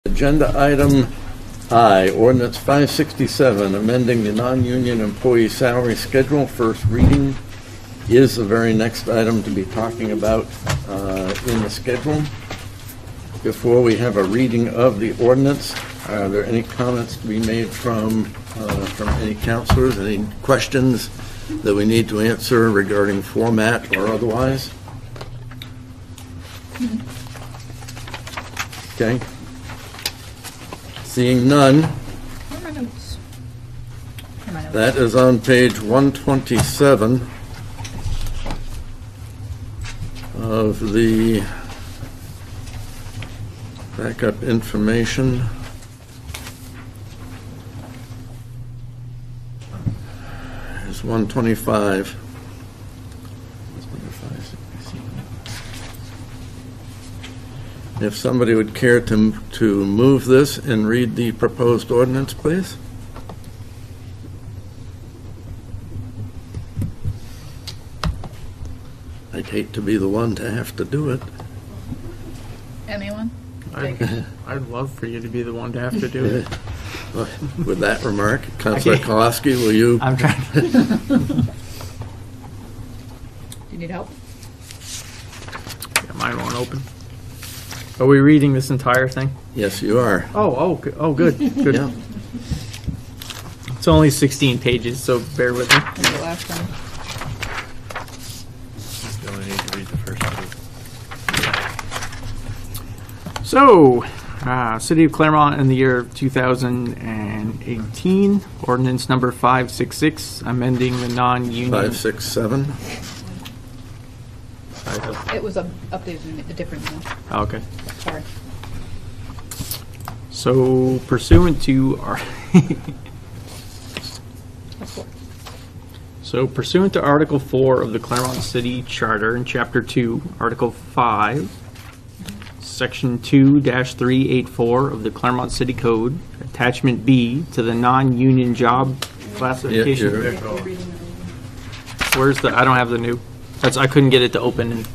Agenda item I, ordinance 567, amending the non-union employee salary schedule. First reading is the very next item to be talking about in the schedule. Before we have a reading of the ordinance, are there any comments to be made from any counselors? Any questions that we need to answer regarding format or otherwise? Okay. Seeing none, that is on page 127 of the backup information. It's 125. If somebody would care to move this and read the proposed ordinance, please. I'd hate to be the one to have to do it. Anyone? I'd love for you to be the one to have to do it. With that remark, Councilor Kowalski, will you? I'm trying. Do you need help? Yeah, mine won't open. Are we reading this entire thing? Yes, you are. Oh, good. Good. Yeah. It's only 16 pages, so bear with me. The last one. You only need to read the first two. So, City of Claremont in the year 2018, ordinance number 566, amending the non-union. 567. It was updated in a different one. Okay. Sorry. So, pursuant to Article 4 of the Claremont City Charter in Chapter 2, Article 5, Section 2-384 of the Claremont City Code, Attachment B to the non-union job classification. Where's the? I don't have the new. I couldn't get it to open.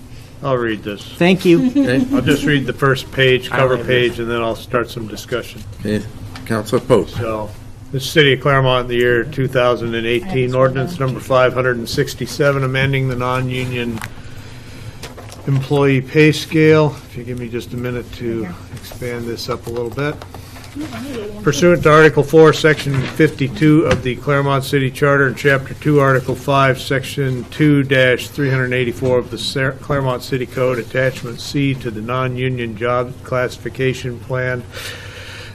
I'll read this. Thank you. Okay. I'll just read the first page, cover have page, and then I'll start some discussion. Okay. Councilor Pope. So, the City of Claremont in the year 2018, ordinance number 567, amending the non-union employee pay scale. If you give me just a minute to expand this up a little bit. Pursuant to Article 4, Section 52 of the Claremont City Charter and Chapter 2, Article 5, Section 2-384 of the Claremont City Code, Attachment C to the non-union job classification plan,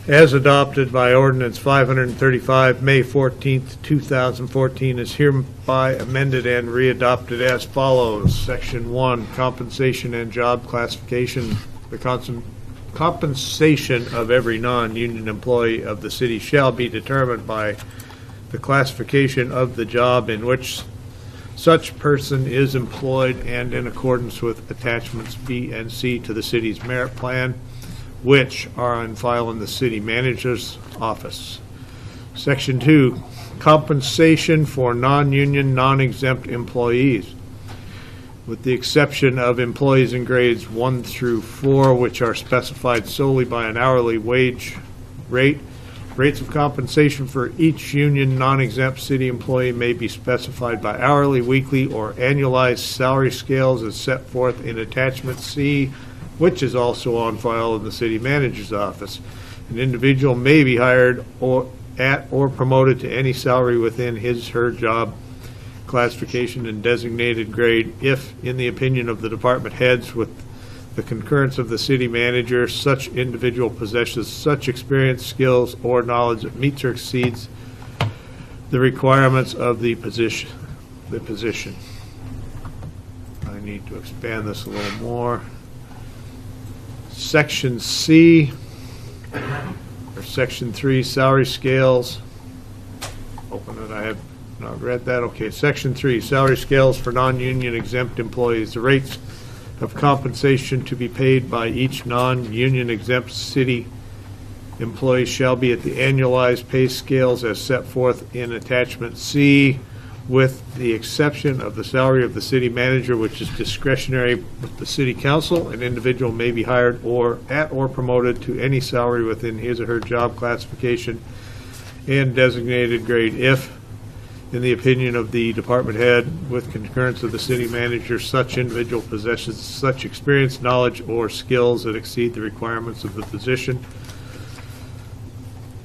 as adopted by Ordinance 535, May 14th, 2014, is hereby amended and readopted as follows. Section 1, compensation and job classification. The compensation of every non-union employee of the city shall be determined by the classification of the job in which such person is employed and in accordance with attachments B and C to the city's merit plan, which are on file in the city manager's office. Section 2, compensation for non-union, non-exempt employees, with the exception of employees in grades 1 through 4, which are specified solely by an hourly wage rate. Rates of compensation for each union non-exempt city employee may be specified by hourly, weekly, or annualized salary scales as set forth in Attachment C, which is also on file in the city manager's office. An individual may be hired or promoted to any salary within his/her job classification and designated grade if, in the opinion of the department heads, with the concurrence of the city manager, such individual possesses such experience, skills, or knowledge that meets or exceeds the requirements of the position. I need to expand this a little more. Section C, or Section 3, salary scales. Open it, I have not read that. Okay, Section 3, salary scales for non-union exempt employees. The rates of compensation to be paid by each non-union exempt city employee shall be at the annualized pay scales as set forth in Attachment C, with the exception of the salary of the city manager, which is discretionary with the city council. An individual may be hired or promoted to any salary within his or her job classification and designated grade if, in the opinion of the department head, with concurrence of the city manager, such individual possesses such experience, knowledge, or skills that exceed the requirements of the position.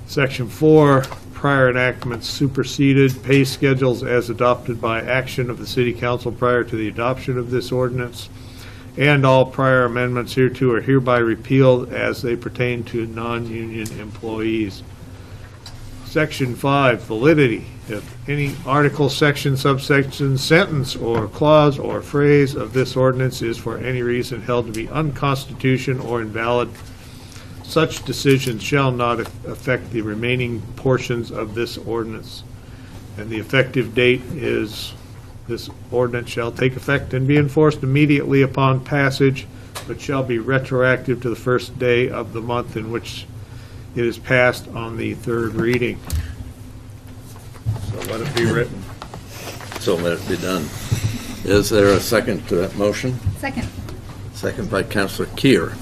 Section 4, prior enactments superseded pay schedules as adopted by action of the city council prior to the adoption of this ordinance, and all prior amendments hereto are hereby repealed as they pertain to non-union employees. Section 5, validity. If any article, section, subsection, sentence, or clause or phrase of this ordinance is for any reason held to be unconstitutional or invalid, such decisions shall not affect the remaining portions of this ordinance. And the effective date is, this ordinance shall take effect and be enforced immediately upon passage, but shall be retroactive to the first day of the month in which it is passed on the third reading. So let it be written. So let it be done. Is there a second to that motion? Second. Second by Councilor Kier.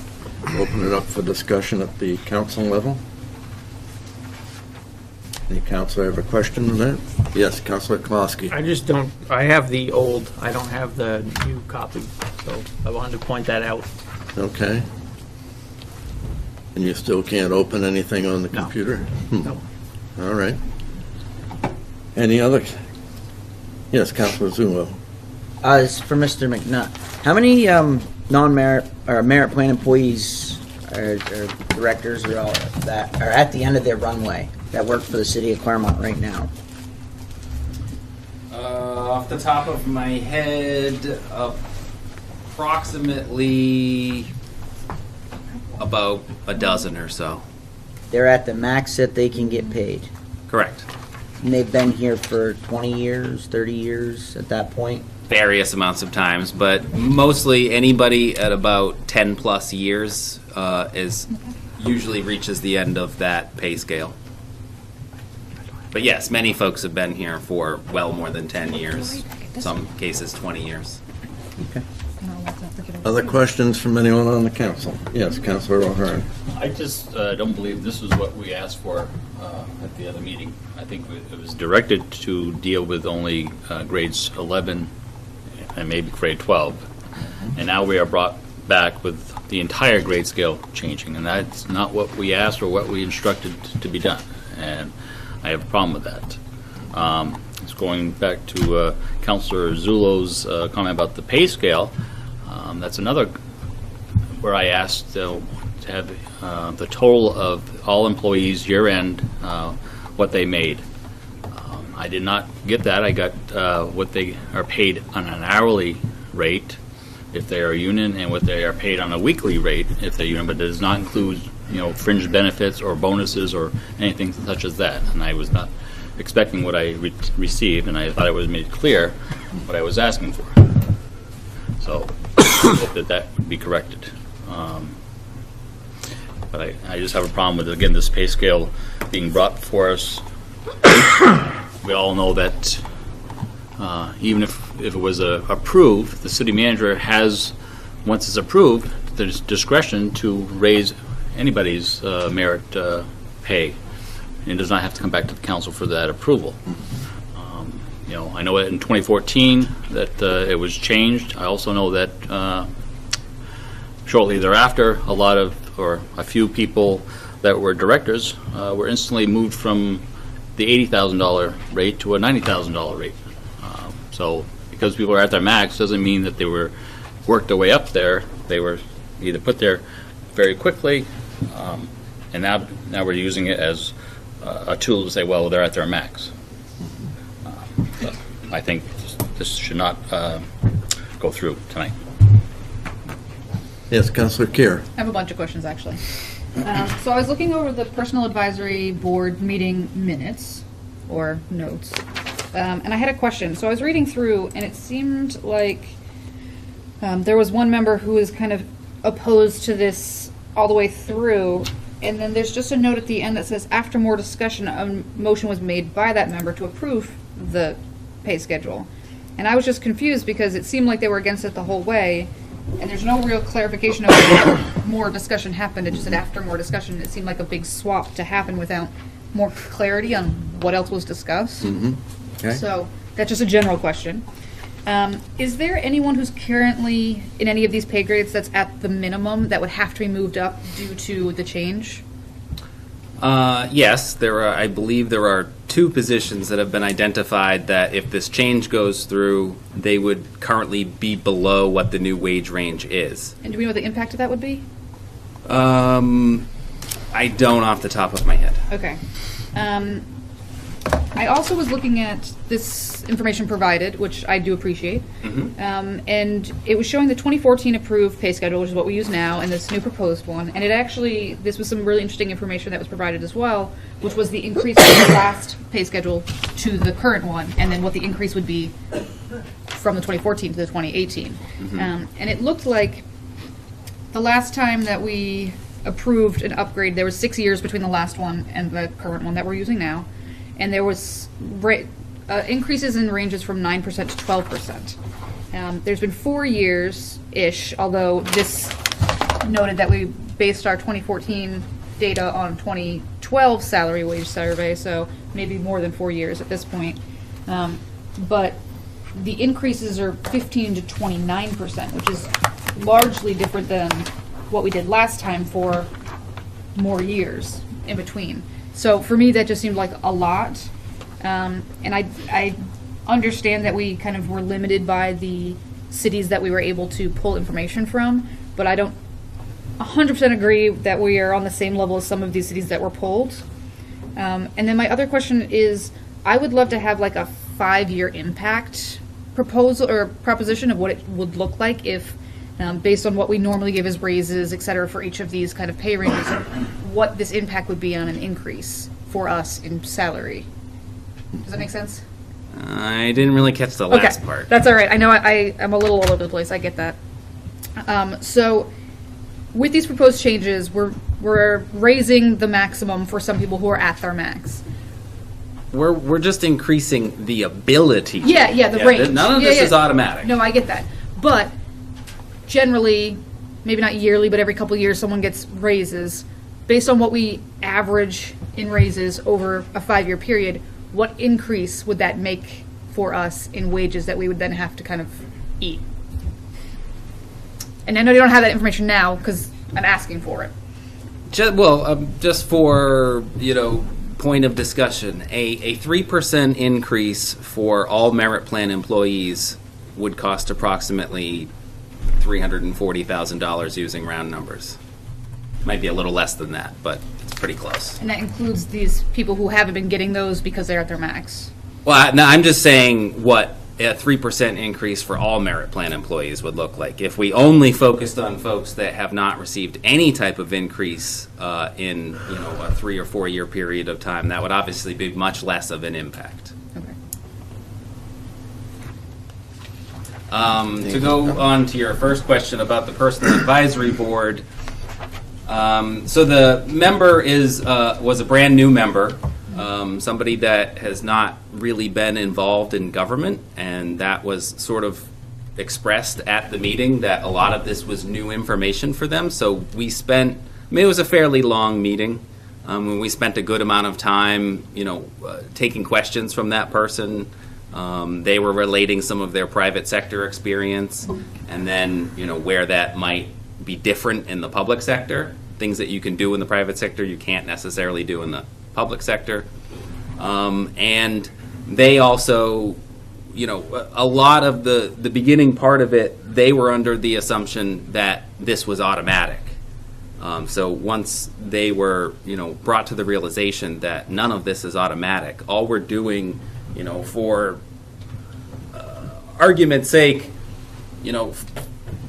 Open it up for discussion at the council level. Any councilor have a question on that? Yes, Councilor Klosky. I just don't, I have the old, I don't have the new copy, so I wanted to point that out. Okay. And you still can't open anything on the No. computer? No. All right. Any other? Yes, Councilor Zullo. It's for Mr. McNutt. How many non-merit or merit plan employees or directors or all that are at the end of their runway that work for the city of Claremont right now? Off the top of my head, approximately about a dozen or so. They're at the max that they can get paid. Correct. And they've been here for 20 years, 30 years at that point. Various amounts of times, but mostly anybody at about 10 plus years is usually reaches the end of that pay scale. But yes, many folks have been here for well more than 10 years, some cases 20 years. Okay. Other questions from anyone on the council? Yes, Councilor O'Hearn. I just don't believe this was what we asked for at the other meeting. I think it was directed to deal with only grades 11 and maybe grade 12. And now we are brought back with the entire grade scale changing, and that's not what we asked or what we instructed to be done. And I have a problem with that. It's going back to Councilor Zullo's comment about the pay scale. That's another where I asked to have the total of all employees year-end, what they made. I did not get that. I got what they are paid on an hourly rate if they are union, and what they are paid on a weekly rate if they're union, but it does not include, fringe benefits or bonuses or anything such as that. And I was not expecting what I received, and I thought it was made clear what I was asking for. So I hope that would be corrected. But I just have a problem with, again, this pay scale being brought before us. We all know that even if it was approved, the city manager has, once it's approved, there's discretion to raise anybody's merit pay. And does not have to come back to the council for that approval. I know that in 2014 that it was changed. I also know that shortly thereafter, a few people that were directors were instantly moved from the $80,000 rate to a $90,000 rate. So because people are at their max doesn't mean that they were worked their way up there. They were either put there very quickly, and now we're using it as a tool to say, well, they're at their max. I think this should not go through tonight. Yes, Councilor Kier. I have a bunch of questions, actually. So I was looking over the Personal Advisory Board meeting minutes, or notes, and I had a question. So I was reading through, and it seemed like there was one member who was kind of opposed to this all the way through, and then there's just a note at the end that says, after more discussion, a motion was made by that member to approve the pay schedule. And I was just confused because it seemed like they were against it the whole way, and there's no real clarification of what more discussion happened. It just said after more discussion, it seemed like a big swap to happen without more clarity on what else was discussed. Okay. So that's just a general question. Is there anyone who's currently in any of these pay grades that's at the minimum that would have to be moved up due to the change? Yes, I believe there are 2 positions that have been identified that if this change goes through, they would currently be below what the new wage range is. And do we know what the impact of that would be? I don't off the top of my head. Okay. I also was looking at this information provided, which I do appreciate. And it was showing the 2014 approved pay schedule, which is what we use now, and this new proposed one. And this was some really interesting information that was provided as well, which was the increase from the last pay schedule to the current one, and then what the increase would be from the 2014 to the 2018. And it looked like the last time that we approved an upgrade, there was 6 years between the last one and the current one that we're using now. And there was increases in ranges from 9% to 12%. There's been 4 years-ish, although this noted that we based our 2014 data on 2012 salary wage survey, so maybe more than 4 years at this point. But the increases are 15 to 29%, which is largely different than what we did last time for more years in between. So for me, that just seemed like a lot. And I understand that we kind of were limited by the cities that we were able to pull information from, but I don't 100% agree that we are on the same level as some of these cities that were pulled. And then my other question is, I would love to have like a 5-year impact proposal or proposition of what it would look like if, based on what we normally give as raises, et cetera, for each of these kind of pay ranges, what this impact would be on an increase for us in salary. Does that make sense? I didn't really catch the last part. That's all right. I know I'm a little all over the place. I get that. So with these proposed changes, we're raising the maximum for some people who are at their max. We're just increasing the ability. Yeah, the range. None of this is automatic. No, I get that. But generally, maybe not yearly, but every couple of years someone gets raises. Based on what we average in raises over a 5-year period, what increase would that make for us in wages that we would then have to kind of eat? And I know you don't have that information now because I'm asking for it. Just for, point of discussion, a 3% increase for all merit plan employees would cost approximately $340,000 using round numbers. Might be a little less than that, but it's pretty close. And that includes these people who haven't been getting those because they're at their max. Well, no, I'm just saying what a 3% increase for all merit plan employees would look like. If we only focused on folks that have not received any type of increase in a 3 or 4 year period of time, that would obviously be much less of an impact. Okay. To go on to your first question about the personal advisory board, so the member was a brand new member, somebody that has not really been involved in government, and that was sort of expressed at the meeting that a lot of this was new information for them. So we spent, it was a fairly long meeting. We spent a good amount of time, taking questions from that person. They were relating some of their private sector experience, and then where that might be different in the public sector. Things that you can do in the private sector you can't necessarily do in the public sector. And they also, a lot of the beginning part of it, they were under the assumption that this was automatic. So once they were, brought to the realization that none of this is automatic, all we're doing, for argument's sake,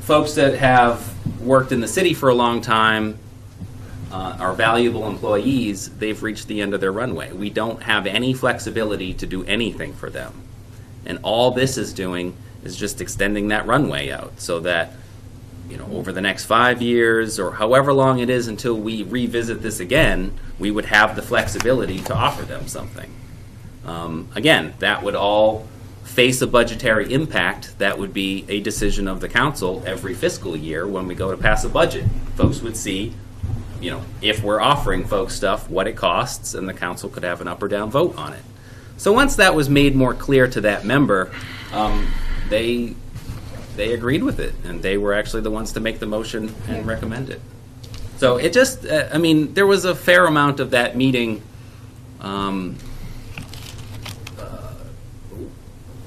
folks that have worked in the city for a long time, are valuable employees, they've reached the end of their runway. We don't have any flexibility to do anything for them. And all this is doing is just extending that runway out so that, over the next 5 years or however long it is until we revisit this again, we would have the flexibility to offer them something. Again, that would all face a budgetary impact, that would be a decision of the council every fiscal year when we go to pass a budget. Folks would see, if we're offering folks stuff, what it costs, and the council could have an up or down vote on it. So once that was made more clear to that member, they agreed with it, and they were actually the ones to make the motion and recommend it. So it just, there was a fair amount of that meeting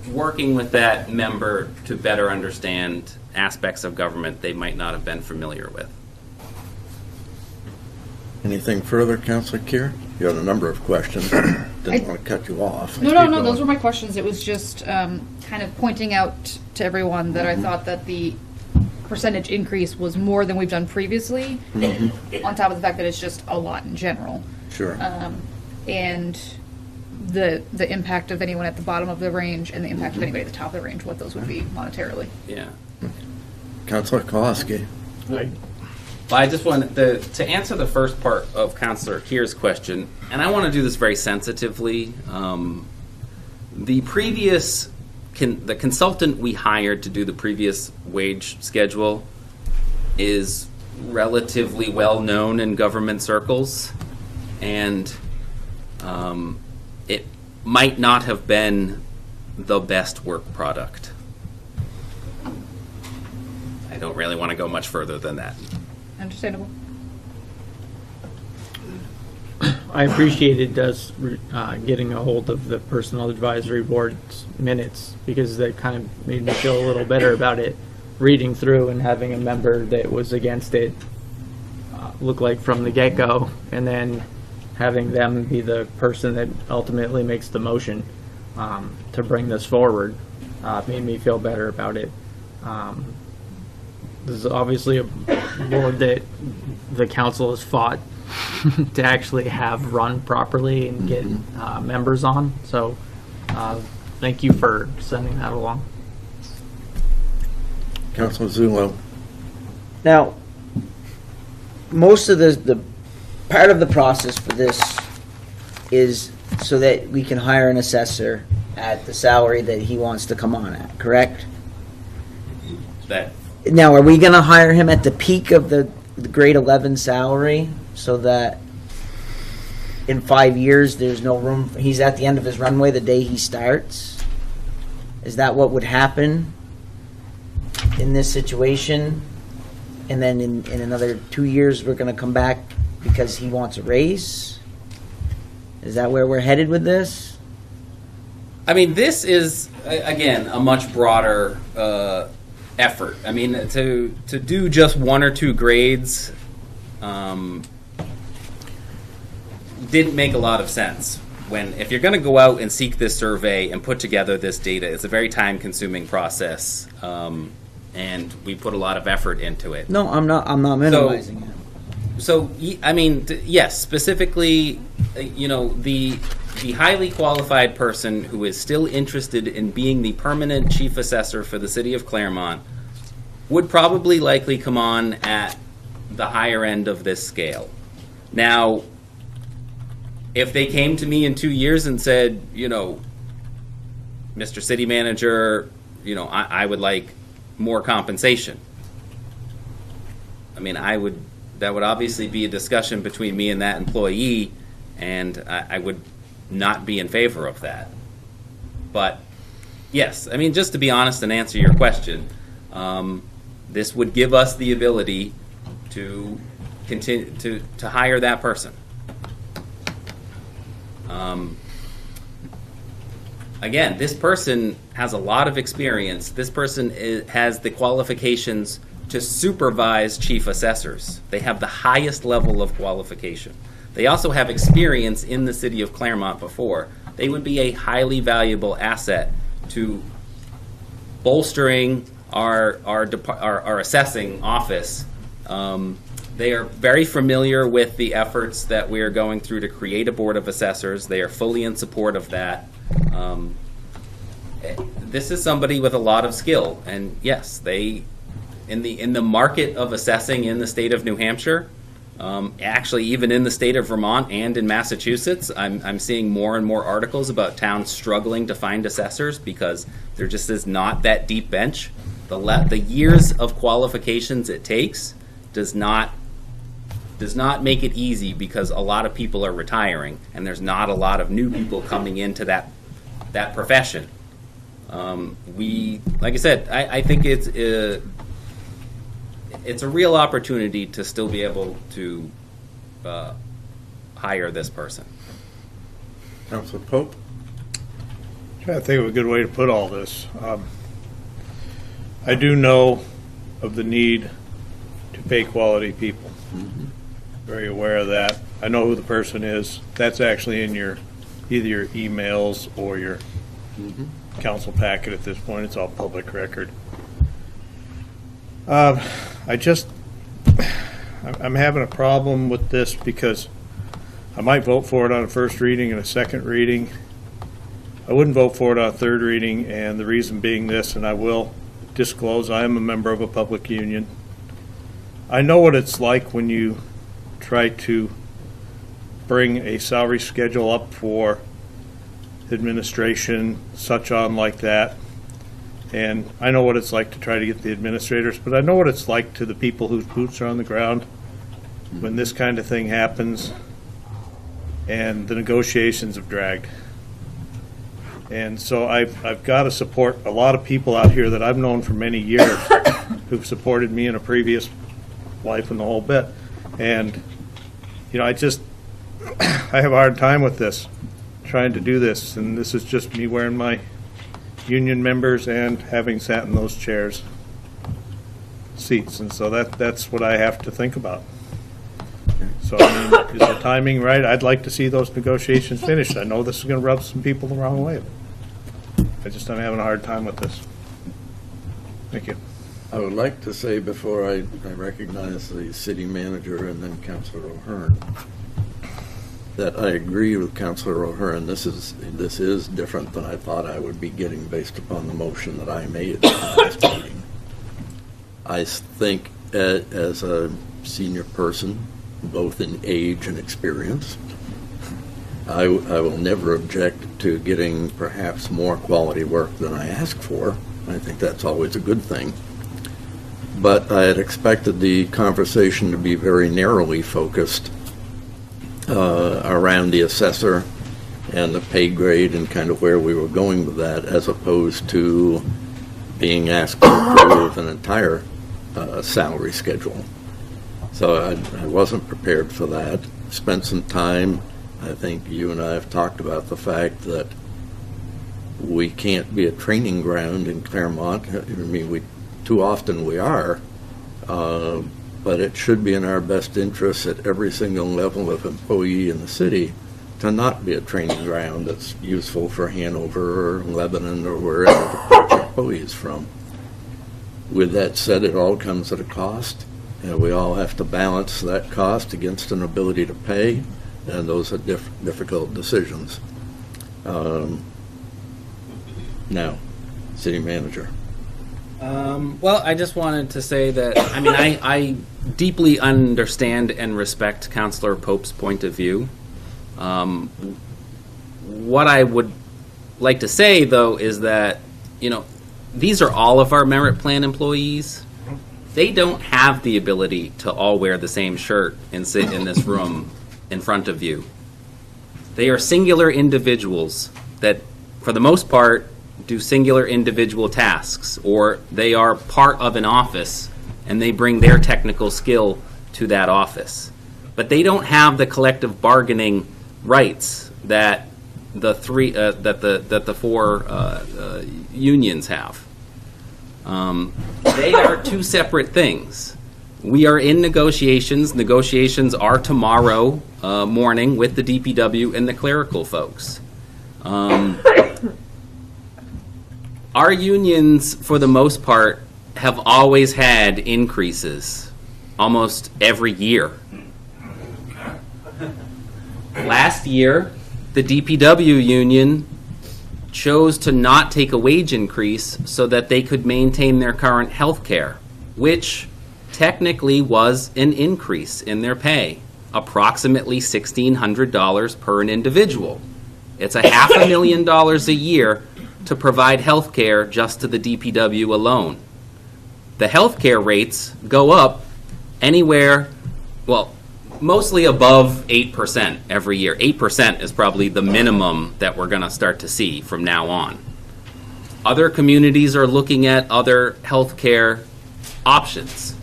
working with that member to better understand aspects of government they might not have been familiar with. Anything further, Councilor Keir? You had a number of questions. Didn't want to cut you off. No, those were my questions. It was just kind of pointing out to everyone that I thought that the percentage increase was more than we've done previously, on top of the fact that it's just a lot in general. Sure. And the impact of anyone at the bottom of the range and the impact of anybody at the top of the range, what those would be monetarily. Yeah. Councilor Kowalski. Well, I just wanted to answer the first part of Councilor Keir's question, and I want to do this very sensitively. The consultant we hired to do the previous wage schedule is relatively well known in government circles, and it might not have been the best work product. I don't really want to go much further than that. Understandable. I appreciated us getting a hold of the Personnel Advisory Board's minutes, because that kind of made me feel a little better about it, reading through and having a member that was against it look like from the get-go, and then having them be the person that ultimately makes the motion to bring this forward made me feel better about it. This is obviously a board that the council has fought to actually have run properly and get members on. So thank you for sending that along. Councilor Zullo. Now, most of the part of the process for this is so that we can hire an assessor at the salary that he wants to come on at, correct? That Now, are we going to hire him at the peak of the grade 11 salary so that in 5 years there's no room? He's at the end of his runway the day he starts? Is that what would happen in this situation? And then in another 2 years we're going to come back because he wants a raise? Is that where we're headed with this? this is, again, a much broader effort. To do just 1 or 2 grades didn't make a lot of sense. If you're going to go out and seek this survey and put together this data, it's a very time-consuming process, and we put a lot of effort into it. No, I'm not minimizing it. So, yes, specifically, the highly qualified person who is still interested in being the permanent chief assessor for the city of Claremont would probably likely come on at the higher end of this scale. Now, if they came to me in 2 years and said, Mr. City Manager, I would like more compensation, that would obviously be a discussion between me and that employee, and I would not be in favor of that. But yes, just to be honest and answer your question, this would give us the ability to continue to hire that person. Again, this person has a lot of experience. This person has the qualifications to supervise chief assessors. They have the highest level of qualification. They also have experience in the city of Claremont before. They would be a highly valuable asset to bolstering our assessing office. They are very familiar with the efforts that we are going through to create a board of assessors. They are fully in support of that. This is somebody with a lot of skill, and yes, they in the market of assessing in the state of New Hampshire, Actually, even in the state of Vermont and in Massachusetts, I'm seeing more and more articles about towns struggling to find assessors because there just is not that deep bench. The years of qualifications it takes does not make it easy because a lot of people are retiring and there's not a lot of new people coming into that profession. Like I said, I think it's a real opportunity to still be able to hire this person. Councilor Pope? Trying to think of a good way to put all this. I do know of the need to pay quality people. Very aware of that. I know who the person is. That's actually in either your emails or your council packet at this point. It's all public record. I'm having a problem with this because I might vote for it on a first reading and a second reading. I wouldn't vote for it on a third reading, and the reason being this, and I will disclose, I am a member of a public union. I know what it's like when you try to bring a salary schedule up for administration, such on like that. And I know what it's like to try to get the administrators, but I know what it's like to the people whose boots are on the ground when this kind of thing happens and the negotiations have dragged. And so I've got to support a lot of people out here that I've known for many years who've supported me in a previous life and the whole bit. And, you know, I have a hard time with this, trying to do this. And this is just me wearing my union members and having sat in those seats. And so that's what I have to think about. So, I mean, is the timing right? I'd like to see those negotiations finished. I know this is going to rub some people the wrong way. I'm having a hard time with this. Thank you. I would like to say before I recognize the city manager and then Councilor O'Hearn that I agree with Councilor O'Hearn. This is different than I thought I would be getting based upon the motion that I made at the last meeting. I think as a senior person, both in age and experience, I will never object to getting perhaps more quality work than I ask for. I think that's always a good thing. But I had expected the conversation to be very narrowly focused around the assessor and the pay grade and kind of where we were going with that, as opposed to being asked to approve an entire salary schedule. So I wasn't prepared for that. Spent some time. I think you and I have talked about the fact that we can't be a training ground in Claremont. I mean, too often we are, but it should be in our best interest at every single level of employee in the city to not be a training ground that's useful for Hanover or Lebanon or wherever the poach employee is from. With that said, it all comes at a cost, and we all have to balance that cost against an ability to pay, and those are difficult decisions. Now, city manager. Well, I just wanted to say that, I mean, I deeply understand and respect Councilor Pope's point of view. What I would like to say, though, is that, you know, these are all of our merit plan employees. They don't have the ability to all wear the same shirt and sit in this room in front of you. They are singular individuals that, for the most part, do singular individual tasks, or they are part of an office and they bring their technical skill to that office. But they don't have the collective bargaining rights that the four unions have. They are two separate things. We are in negotiations. Negotiations are tomorrow morning with the DPW and the clerical folks. Our unions, for the most part, have always had increases almost every year. Last year, the DPW union chose to not take a wage increase so that they could maintain their current health care, which technically was an increase in their pay, approximately $1,600 per an individual. It's a $500,000 a year to provide health care just to the DPW alone. The health care rates go up anywhere, well, mostly above 8% every year. 8% is probably the minimum that we're going to start to see from now on. Other communities are looking at other healthcare options.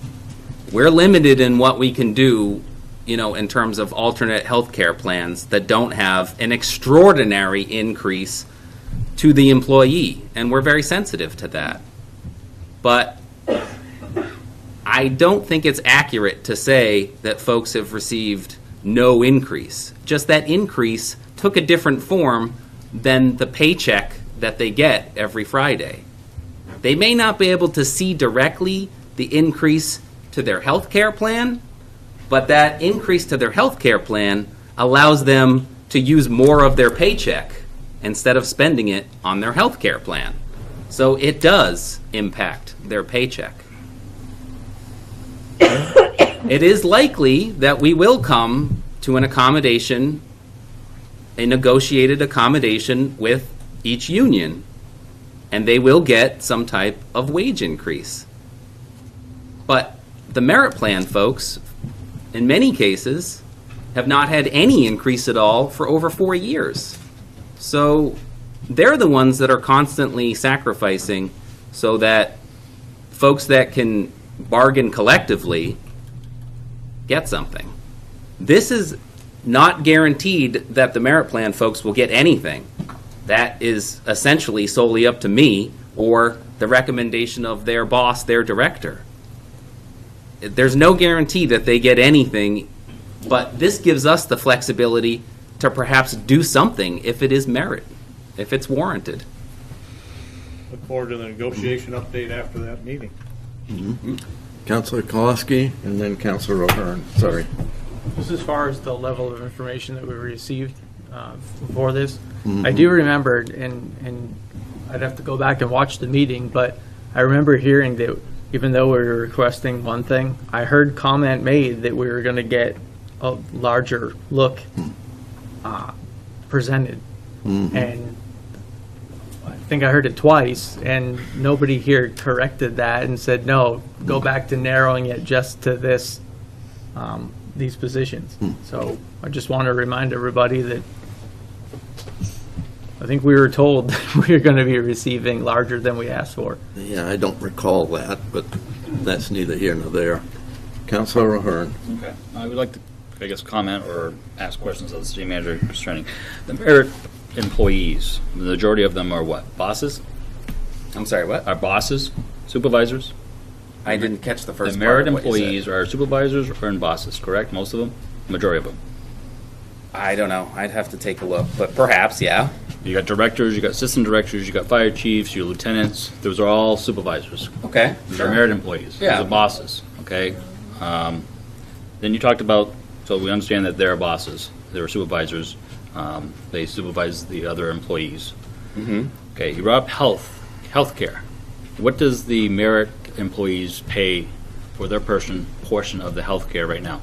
We're limited in what we can do, in terms of alternate healthcare plans that don't have an extraordinary increase to the employee, and we're very sensitive to that. But I don't think it's accurate to say that folks have received no increase. Just that increase took a different form than the paycheck that they get every Friday. They may not be able to see directly the increase to their health care plan, but that increase to their health care plan allows them to use more of their paycheck instead of spending it on their health care plan. So it does impact their paycheck. It is likely that we will come to an accommodation, a negotiated accommodation with each union, and they will get some type of wage increase. But the merit plan folks, in many cases, have not had any increase at all for over 4 years. So they're the ones that are constantly sacrificing so that folks that can bargain collectively get something. This is not guaranteed that the merit plan folks will get anything. That is essentially solely up to me or the recommendation of their boss, their director. There's no guarantee that they get anything, but this gives us the flexibility to perhaps do something if it is merit, if it's warranted. Look forward to the negotiation update after that meeting. Councilor Kowalski and then Councilor O'Hearn. Sorry. Just as far as the level of information that we received before this, I do remember, and I'd have to go back and watch the meeting, but I remember hearing that even though we were requesting one thing, I heard comment made that we were going to get a larger look presented. And I think I heard it twice, and nobody here corrected that and said, no, go back to narrowing it just to this, these positions. So I just want to remind everybody that I think we were told we were going to be receiving larger than we asked for. Yeah, I don't recall that, but that's neither here nor there. Councilor O'Hearn. Okay. I would like to, I guess, comment or ask questions of the city manager concerning the merit employees. The majority of them are what? Bosses? I'm sorry, what? Are bosses? Supervisors? I didn't catch the first The part merit of what you said. employees are supervisors or bosses, correct? Most of them? Majority of them. I don't know. I'd have to take a look, but perhaps, yeah. You got directors, you got assistant directors, you got fire chiefs, your lieutenants. Those are all supervisors. Okay. These sure. are merit employees. Yeah. These are bosses, okay? Then you talked about, so we understand that they're bosses. They're supervisors. They supervise the other employees. Okay, you brought up healthcare. What does the merit employees pay for their portion of the healthcare right now?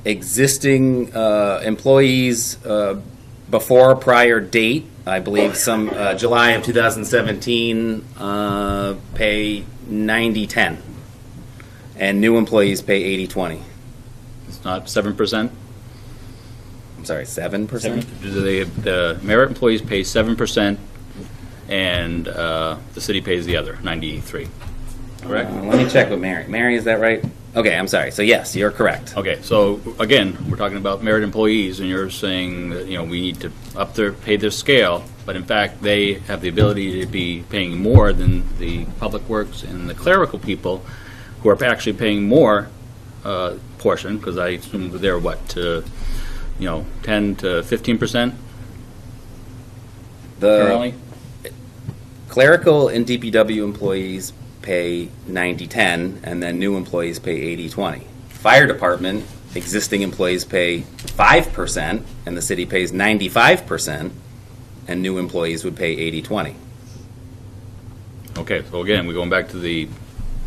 Existing employees before a prior date, I believe some July of 2017, pay 90-10, and new employees pay 80-20. It's not 7%? I'm sorry, 7%? The merit employees pay 7%, and the city pays the other, 93. Correct? Let me check with Mary. Mary, is that right? Okay, I'm sorry. So yes, you're correct. Okay, so again, we're talking about merit employees, and you're saying that, we need to pay their scale, but in fact, they have the ability to be paying more than the public works and the clerical people who are actually paying more portion, because I assume they're what, 10 to 15% currently? Clerical and DPW employees pay 90-10, and then new employees pay 80-20. Fire department, existing employees pay 5%, and the city pays 95%, and new employees would pay 80-20. Okay, so again, we're going back to the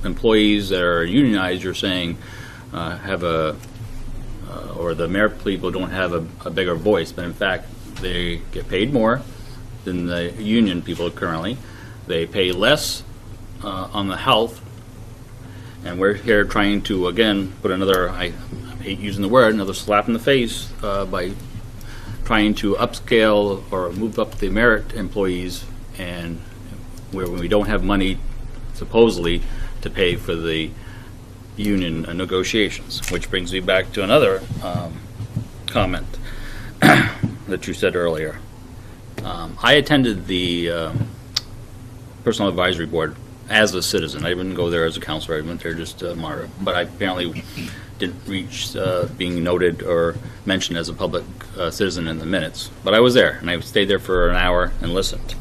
employees that are unionized, you're saying, have or the merit people don't have a bigger voice, but in fact, they get paid more than the union people currently. They pay less on the health, and we're here trying to, again, put another, I hate using the word, another slap in the face by trying to upscale or move up the merit employees, and where we don't have money, supposedly, to pay for the union negotiations, which brings me back to another comment that you said earlier. I attended the Personal Advisory Board as a citizen. I didn't go there as a counselor. I went there just to monitor. But I apparently didn't reach being noted or mentioned as a public citizen in the minutes. But I was there, and I stayed there for an hour and listened.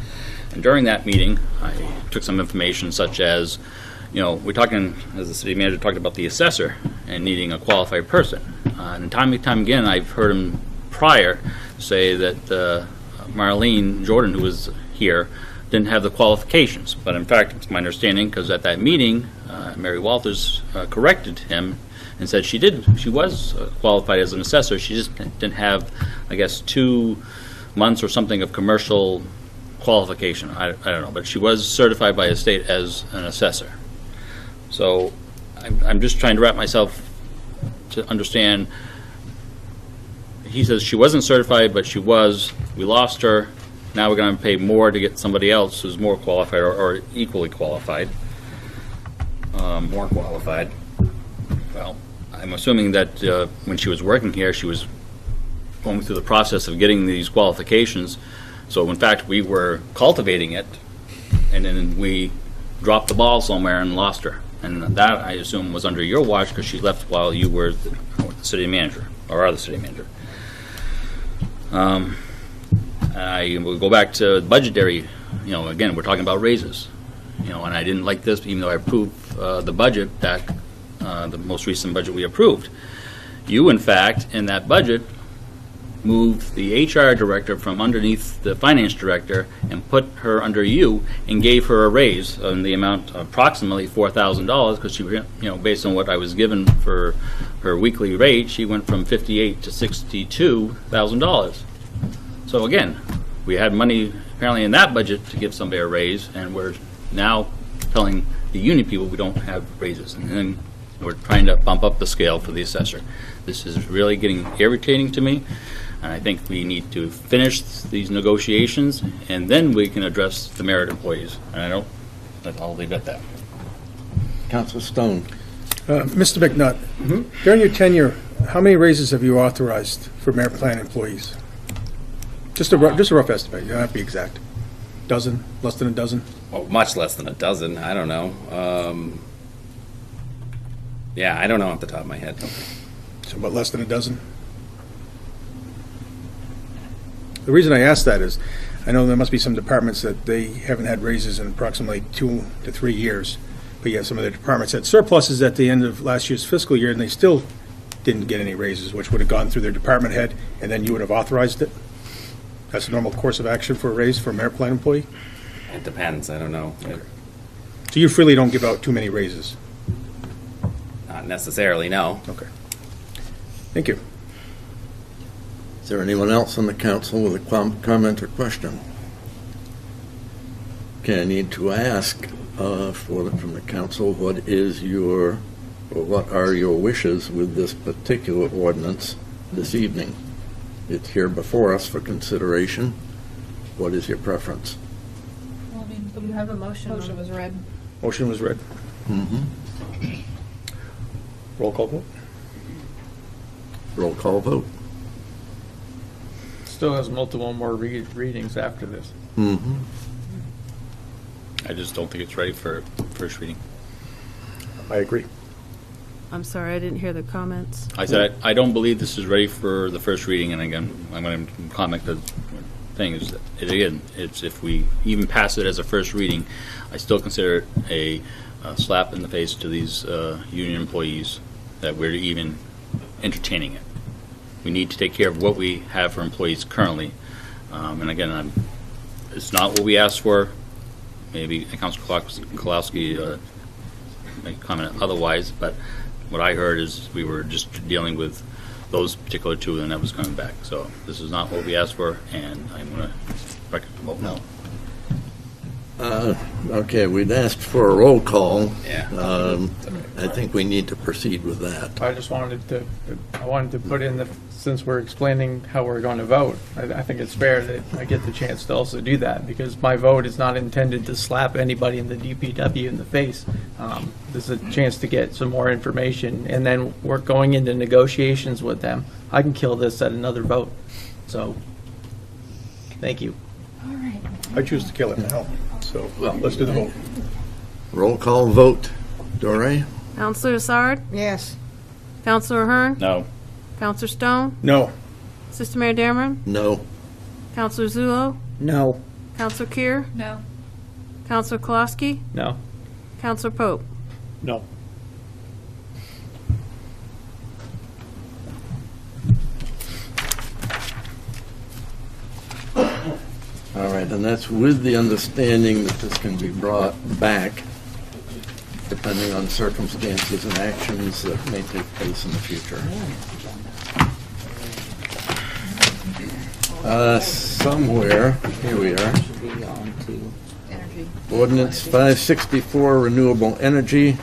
And during that meeting, I took some information such as, we're talking, as the city manager talked about the assessor and needing a qualified person. And time and time again, I've heard him prior say that Marlene Jordan, who was here, didn't have the qualifications. But in fact, it's my understanding, because at that meeting, Mary Walters corrected him and said she was qualified as an assessor. She just didn't have, I guess, 2 months or something of commercial qualification. I don't know, but she was certified by a state as an assessor. So I'm just trying to wrap myself to understand. He says she wasn't certified, but she was. We lost her. Now we're going to pay more to get somebody else who's more qualified or equally qualified. More qualified. Well, I'm assuming that when she was working here, she was going through the process of getting these qualifications. So in fact, we were cultivating it, and then we dropped the ball somewhere and lost her. And that, I assume, was under your watch, because she left while you were the city manager, or are the city manager. I will go back to budgetary, again, we're talking about raises. And I didn't like this, even though I approved the budget, the most recent budget we approved. You, in fact, in that budget, moved the HR director from underneath the finance director and put her under you and gave her a raise in the amount of approximately $4,000, because she, based on what I was given for her weekly rate, she went from $58,000 to $62,000. So again, we had money apparently in that budget to give somebody a raise, and we're now telling the union people we don't have raises, and then we're trying to bump up the scale for the assessor. This is really getting irritating to me. And I think we need to finish these negotiations, and then we can address the merit employees. And I'll leave it at that. Councilor Stone. Mr. McNutt, during your tenure, how many raises have you authorized for merit plan employees? Just a rough estimate. You don't have to be exact. Dozen? Less than a dozen? Well, much less than a dozen. I don't know. Yeah, I don't know off the top of my head. So about less than a dozen? The reason I ask that is, I know there must be some departments that they haven't had raises in approximately 2 to 3 years. But yeah, some of the departments had surpluses at the end of last year's fiscal year, and they still didn't get any raises, which would have gone through their department head, and then you would have authorized it. That's a normal course of action for a raise for a merit plan employee? It depends. I don't know. Okay. So you freely don't give out too many raises? Not necessarily, no. Okay. Thank you. Is there anyone else on the council with a comment or question? Okay, I need to ask from the council, what are your wishes with this particular ordinance this evening? It's here before us for consideration. What is your preference? Well, I mean, we have a motion. Motion was read. Motion was read. Roll call vote. Roll call vote. Still has multiple more readings after this. I just don't think it's ready for first reading. I agree. I'm sorry, I didn't hear the comments. I said, I don't believe this is ready for the first reading, and again, I'm going to comment the thing is, that, again, it's if we even pass it as a first reading, I still consider it a slap in the face to these union employees that we're even entertaining it. We need to take care of what we have for employees currently, and again, it's not what we asked for. Maybe Councilor Kolowski make a comment otherwise, but what I heard is we were just dealing with those particular two, and that was coming back. So this is not what we asked for, and I'm going to vote no. Okay, we'd asked for a roll call. Yeah. I think we need to proceed with that. I just wanted to put in since we're explaining how we're going to vote, I think it's fair that I get the chance to also do that, because my vote is not intended to slap anybody in the DPW in the face. This is a chance to get some more information, and then we're going into negotiations with them. I can kill this at another vote. So, thank you. I choose to kill it now, so let's do the vote. Roll call vote. Doré? Counselor Assard? Yes. Counselor Ahern? No. Counselor Stone? No. Assistant Mayor Dameron? No. Counselor Zulo? No. Counselor Kier? No. Counselor Kolowski? No. Counselor Pope? No. All right, and that's with the understanding that this can be brought back depending on circumstances and actions that may take place in the future. Somewhere, here we are. Be on to Energy. Ordinance 564, renewable energy.